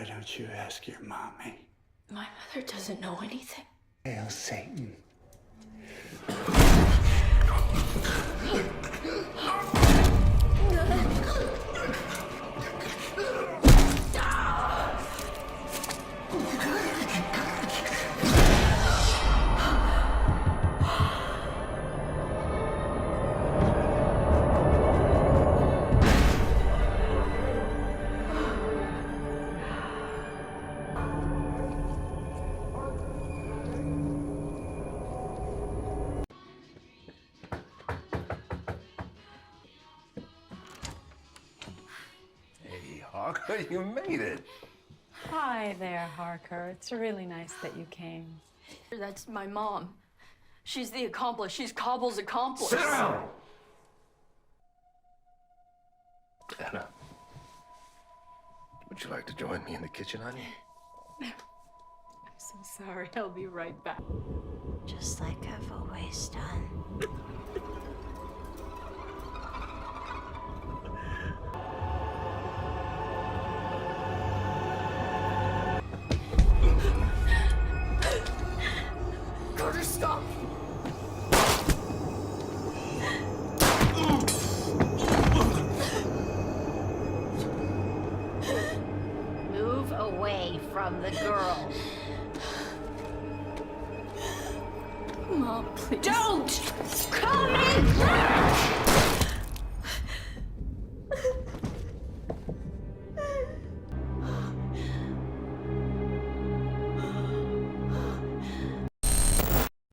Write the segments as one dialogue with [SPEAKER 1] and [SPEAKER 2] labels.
[SPEAKER 1] Why don't you ask your mommy?
[SPEAKER 2] My mother doesn't know anything.
[SPEAKER 1] Hail Satan.
[SPEAKER 3] Harker, you made it.
[SPEAKER 4] Hi there, Harker. It's really nice that you came.
[SPEAKER 2] That's my mom. She's the accomplice. She's Cobble's accomplice.
[SPEAKER 3] Sit down! Anna, would you like to join me in the kitchen, honey?
[SPEAKER 4] I'm so sorry. I'll be right back.
[SPEAKER 5] Just like I've always done.
[SPEAKER 2] Carter, stop!
[SPEAKER 5] Move away from the girl.
[SPEAKER 2] Mom, please.
[SPEAKER 5] Don't call me!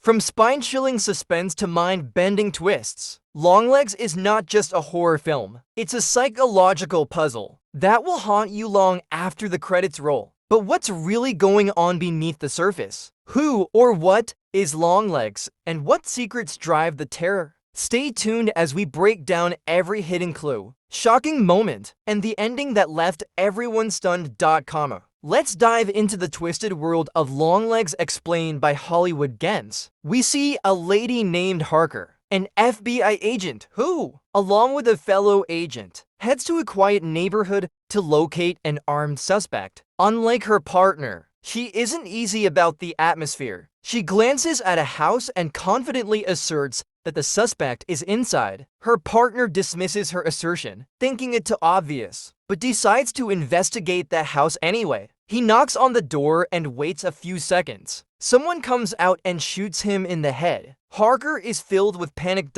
[SPEAKER 6] From spine-chilling suspense to mind-bending twists, LongLegs is not just a horror film. It's a psychological puzzle that will haunt you long after the credits roll. But what's really going on beneath the surface? Who or what is LongLegs, and what secrets drive the terror? Stay tuned as we break down every hidden clue, shocking moment, and the ending that left everyone stunned. Let's dive into the twisted world of LongLegs explained by Hollywood Gens. We see a lady named Harker, an FBI agent who, along with a fellow agent, heads to a quiet neighborhood to locate an armed suspect. Unlike her partner, she isn't easy about the atmosphere. She glances at a house and confidently asserts that the suspect is inside. Her partner dismisses her assertion, thinking it too obvious, but decides to investigate the house anyway. He knocks on the door and waits a few seconds. Someone comes out and shoots him in the head. Harker is filled with panic.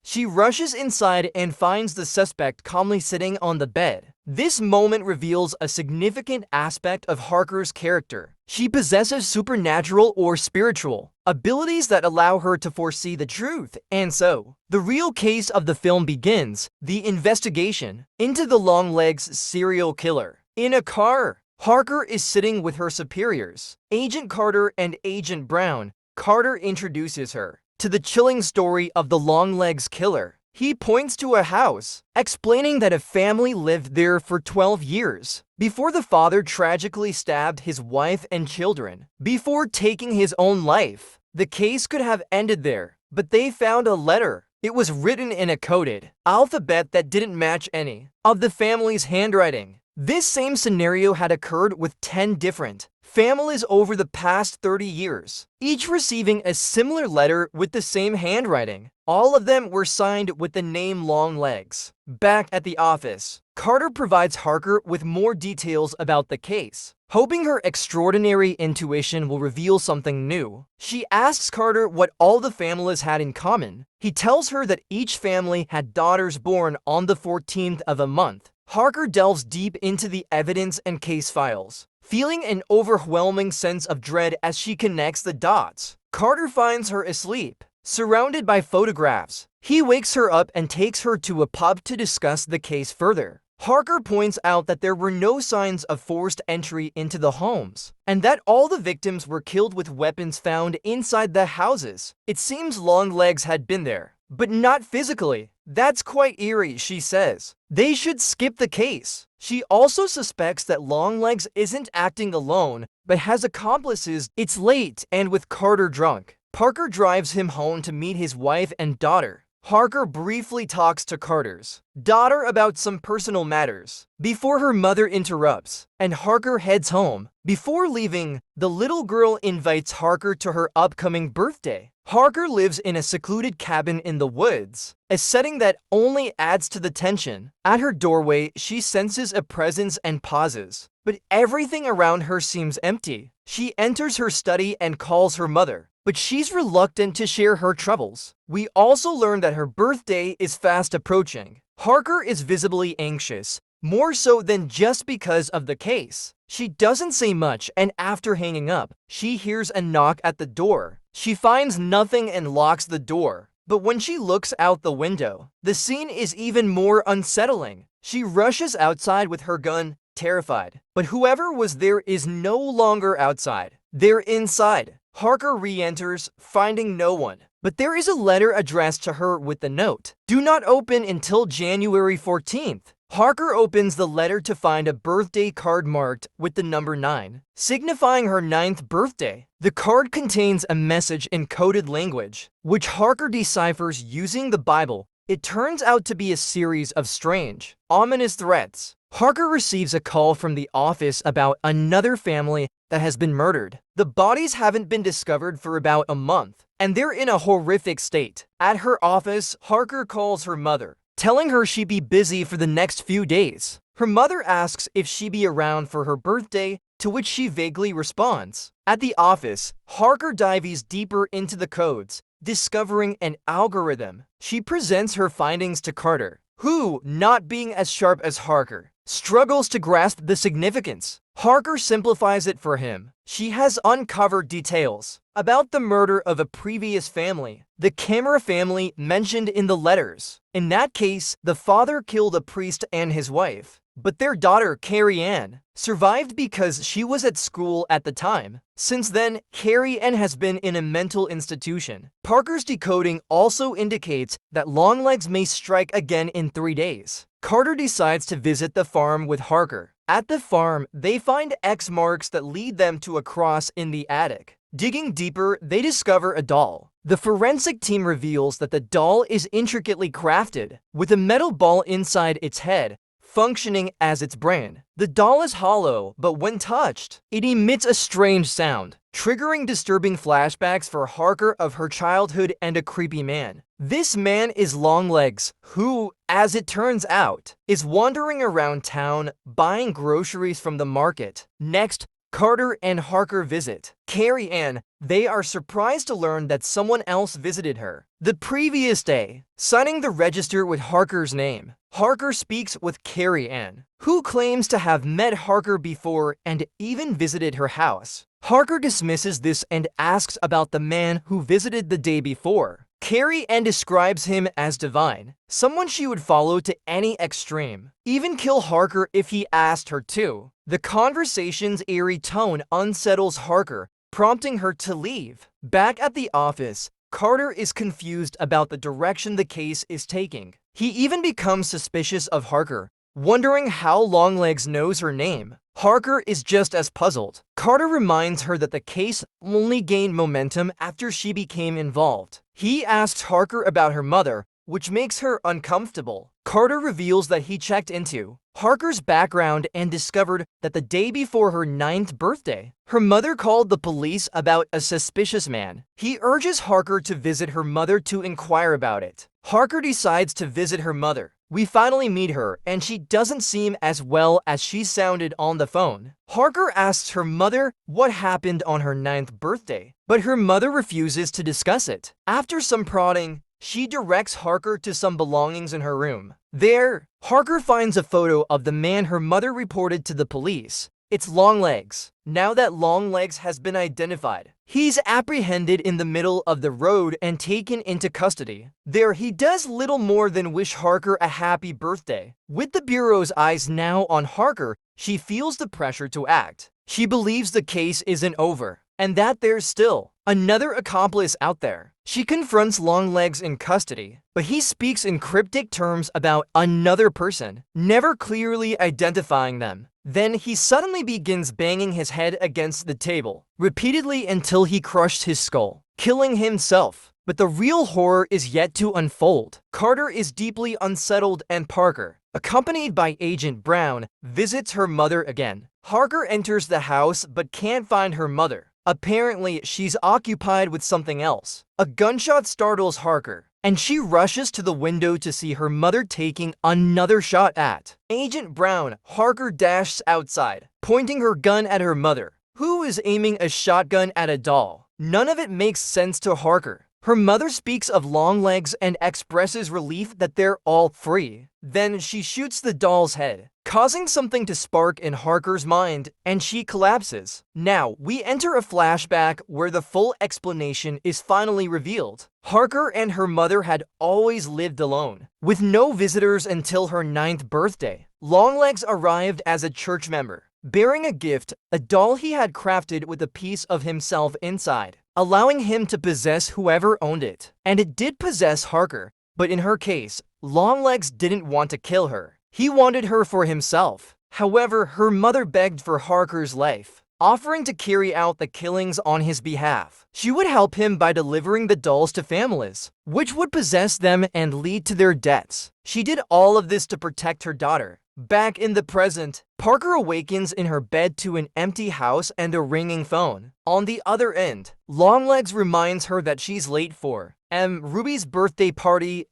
[SPEAKER 6] She rushes inside and finds the suspect calmly sitting on the bed. This moment reveals a significant aspect of Harker's character. She possesses supernatural or spiritual abilities that allow her to foresee the truth. And so, the real case of the film begins, the investigation into the LongLegs serial killer. In a car, Harker is sitting with her superiors, Agent Carter and Agent Brown. Carter introduces her to the chilling story of the LongLegs killer. He points to a house, explaining that a family lived there for 12 years before the father tragically stabbed his wife and children before taking his own life. The case could have ended there, but they found a letter. It was written in a coded alphabet that didn't match any of the family's handwriting. This same scenario had occurred with 10 different families over the past 30 years, each receiving a similar letter with the same handwriting. All of them were signed with the name LongLegs. Back at the office, Carter provides Harker with more details about the case, hoping her extraordinary intuition will reveal something new. She asks Carter what all the families had in common. He tells her that each family had daughters born on the 14th of a month. Harker delves deep into the evidence and case files, feeling an overwhelming sense of dread as she connects the dots. Carter finds her asleep, surrounded by photographs. He wakes her up and takes her to a pub to discuss the case further. Harker points out that there were no signs of forced entry into the homes, and that all the victims were killed with weapons found inside the houses. It seems LongLegs had been there, but not physically. That's quite eerie, she says. They should skip the case. She also suspects that LongLegs isn't acting alone, but has accomplices. It's late, and with Carter drunk, Parker drives him home to meet his wife and daughter. Harker briefly talks to Carter's daughter about some personal matters before her mother interrupts, and Harker heads home. Before leaving, the little girl invites Harker to her upcoming birthday. Harker lives in a secluded cabin in the woods, a setting that only adds to the tension. At her doorway, she senses a presence and pauses, but everything around her seems empty. She enters her study and calls her mother, but she's reluctant to share her troubles. We also learn that her birthday is fast approaching. Harker is visibly anxious, more so than just because of the case. She doesn't say much, and after hanging up, she hears a knock at the door. She finds nothing and locks the door. But when she looks out the window, the scene is even more unsettling. She rushes outside with her gun, terrified. But whoever was there is no longer outside. They're inside. Harker re-enters, finding no one. But there is a letter addressed to her with the note, "Do not open until January 14th. Harker opens the letter to find a birthday card marked with the number 9, signifying her 9th birthday. The card contains a message in coded language, which Harker deciphers using the Bible. It turns out to be a series of strange, ominous threats. Harker receives a call from the office about another family that has been murdered. The bodies haven't been discovered for about a month, and they're in a horrific state. At her office, Harker calls her mother, telling her she'd be busy for the next few days. Her mother asks if she'd be around for her birthday, to which she vaguely responds. At the office, Harker dives deeper into the codes, discovering an algorithm. She presents her findings to Carter, who, not being as sharp as Harker, struggles to grasp the significance. Harker simplifies it for him. She has uncovered details about the murder of a previous family, the Camera family mentioned in the letters. In that case, the father killed a priest and his wife, but their daughter, Carrie Ann, survived because she was at school at the time. Since then, Carrie Ann has been in a mental institution. Parker's decoding also indicates that Longlegs may strike again in 3 days. Carter decides to visit the farm with Harker. At the farm, they find X marks that lead them to a cross in the attic. Digging deeper, they discover a doll. The forensic team reveals that the doll is intricately crafted, with a metal ball inside its head, functioning as its brain. The doll is hollow, but when touched, it emits a strange sound, triggering disturbing flashbacks for Harker of her childhood and a creepy man. This man is Longlegs, who, as it turns out, is wandering around town buying groceries from the market. Next, Carter and Harker visit Carrie Ann. They are surprised to learn that someone else visited her the previous day, signing the register with Harker's name. Harker speaks with Carrie Ann, who claims to have met Harker before and even visited her house. Harker dismisses this and asks about the man who visited the day before. Carrie Ann describes him as divine, someone she would follow to any extreme, even kill Harker if he asked her to. The conversation's eerie tone unsettles Harker, prompting her to leave. Back at the office, Carter is confused about the direction the case is taking. He even becomes suspicious of Harker, wondering how Longlegs knows her name. Harker is just as puzzled. Carter reminds her that the case only gained momentum after she became involved. He asks Harker about her mother, which makes her uncomfortable. Carter reveals that he checked into Harker's background and discovered that the day before her 9th birthday, her mother called the police about a suspicious man. He urges Harker to visit her mother to inquire about it. Harker decides to visit her mother. We finally meet her, and she doesn't seem as well as she sounded on the phone. Harker asks her mother what happened on her 9th birthday, but her mother refuses to discuss it. After some prodding, she directs Harker to some belongings in her room. There, Harker finds a photo of the man her mother reported to the police. It's Longlegs. Now that Longlegs has been identified, he's apprehended in the middle of the road and taken into custody. There, he does little more than wish Harker a happy birthday. With the Bureau's eyes now on Harker, she feels the pressure to act. She believes the case isn't over, and that there's still another accomplice out there. She confronts Longlegs in custody, but he speaks in cryptic terms about another person, never clearly identifying them. Then he suddenly begins banging his head against the table, repeatedly until he crushed his skull, killing himself. But the real horror is yet to unfold. Carter is deeply unsettled and Parker, accompanied by Agent Brown, visits her mother again. Harker enters the house but can't find her mother. Apparently, she's occupied with something else. A gunshot startles Harker, and she rushes to the window to see her mother taking another shot at. Agent Brown, Harker dashes outside, pointing her gun at her mother, who is aiming a shotgun at a doll. None of it makes sense to Harker. Her mother speaks of Longlegs and expresses relief that they're all free. Then she shoots the doll's head, causing something to spark in Harker's mind, and she collapses. Now, we enter a flashback where the full explanation is finally revealed. Harker and her mother had always lived alone, with no visitors until her 9th birthday. Longlegs arrived as a church member, bearing a gift, a doll he had crafted with a piece of himself inside, allowing him to possess whoever owned it. And it did possess Harker, but in her case, Longlegs didn't want to kill her. He wanted her for himself. However, her mother begged for Harker's life, offering to carry out the killings on his behalf. She would help him by delivering the dolls to families, which would possess them and lead to their deaths. She did all of this to protect her daughter. Back in the present, Parker awakens in her bed to an empty house and a ringing phone. On the other end, Longlegs reminds her that she's late for Ruby's birthday party.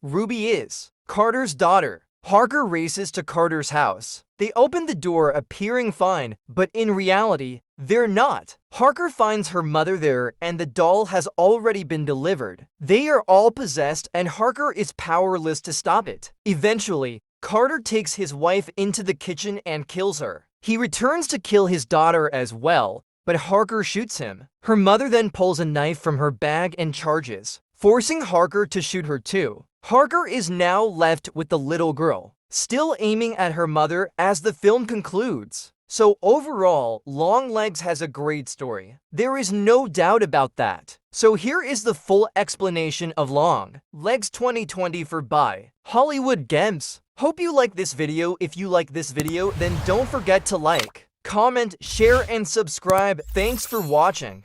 [SPEAKER 6] Ruby is Carter's daughter. Harker races to Carter's house. They open the door appearing fine, but in reality, they're not. Harker finds her mother there and the doll has already been delivered. They are all possessed and Harker is powerless to stop it. Eventually, Carter takes his wife into the kitchen and kills her. He returns to kill his daughter as well, but Harker shoots him. Her mother then pulls a knife from her bag and charges, forcing Harker to shoot her too. Harker is now left with the little girl, still aiming at her mother as the film concludes. So overall, Longlegs has a great story. There is no doubt about that. So here is the full explanation of LongLegs 2020 for by Hollywood Games. Hope you like this video. If you like this video, then don't forget to like, comment, share, and subscribe. Thanks for watching.